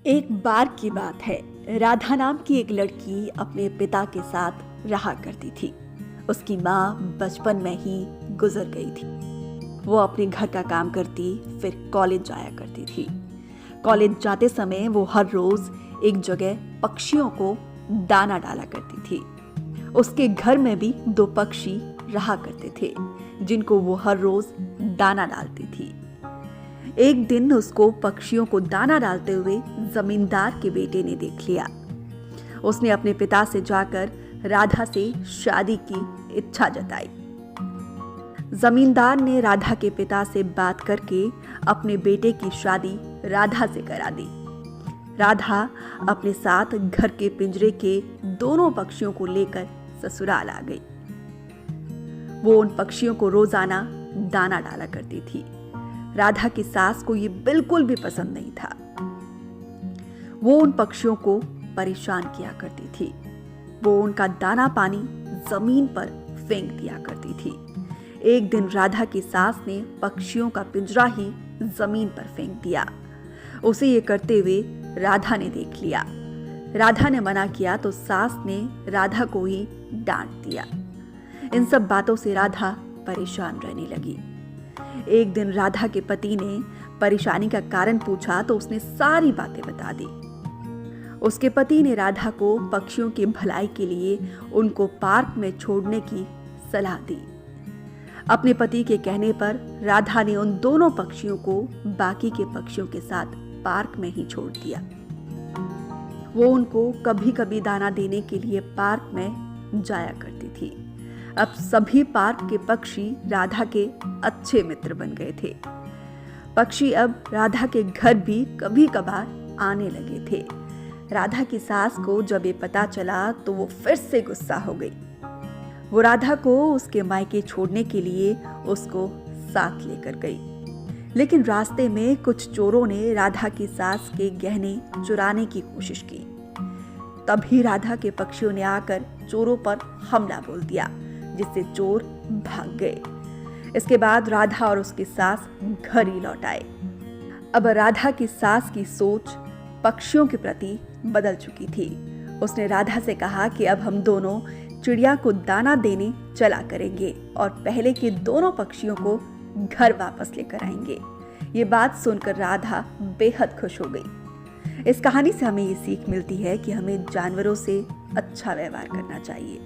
एक बार की बात है। राधा नाम की एक लड़की अपने पिता के साथ रहा करती थी। उसकी माँ बचपन में ही गुजर गई थी। वो अपने घर का काम करती, फिर कॉलेज जाया करती थी। कॉलेज जाते समय वो हर रोज एक जगह पक्षियों को दाना डाला करती थी। उसके घर में भी 2 पक्षी रहा करते थे जिनको वो हर रोज दाना डालती थी। एक दिन उसको पक्षियों को दाना डालते हुए जमींदार के बेटे ने देख लिया। उसने अपने पिता से जाकर राधा से शादी की इच्छा जताई। जमींदार ने राधा के पिता से बात करके अपने बेटे की शादी राधा से करा दी। राधा अपने साथ घर के पिंजरे के दोनों पक्षियों को लेकर ससुराल आ गई। वो उन पक्षियों को रोजाना दाना डाला करती थी। राधा की सास को ये बिल्कुल भी पसंद नहीं था। वो उन पक्षियों को परेशान किया करती थी। वो उनका दाना पानी जमीन पर फेंक दिया करती थी। एक दिन राधा की सास ने पक्षियों का पिंजरा ही जमीन पर फेंक दिया। उसे ये करते हुए राधा ने देख लिया। राधा ने मना किया तो सास ने राधा को ही डांट दिया। इन सब बातों से राधा परेशान रहने लगी। एक दिन राधा के पति ने परेशानी का कारण पूछा तो उसने सारी बातें बता दी। उसके पति ने राधा को पक्षियों की भलाई के लिए उनको पार्क में छोड़ने की सलाह दी। अपने पति के कहने पर राधा ने उन दोनों पक्षियों को बाकी के पक्षियों के साथ पार्क में ही छोड़ दिया। वो उनको कभी कभी दाना देने के लिए पार्क में जाया करती थी। अब सभी पार्क के पक्षी राधा के अच्छे मित्र बन गए थे। पक्षी अब राधा के घर भी कभी कभार आने लगे थे। राधा की सास को जब ये पता चला तो वो फिर से गुस्सा हो गई। वो राधा को उसके मायके छोड़ने के लिए उसको साथ लेकर गई। लेकिन रास्ते में कुछ चोरों ने राधा की सास के गहने चुराने की कोशिश की। तभी राधा के पक्षियों ने आकर चोरों पर हमला बोल दिया, जिससे चोर भाग गए। इसके बाद राधा और उसकी सास घर ही लौट आए। अब राधा की सास की सोच पक्षियों के प्रति बदल चुकी थी। उसने राधा से कहा कि अब हम दोनों चिड़िया को दाना देने चला करेंगे और पहले के दोनों पक्षियों को घर वापस लेकर आएंगे। ये बात सुनकर राधा बेहद खुश हो गई। इस कहानी से हमें ये सीख मिलती है कि हमें जानवरों से अच्छा व्यवहार करना चाहिए।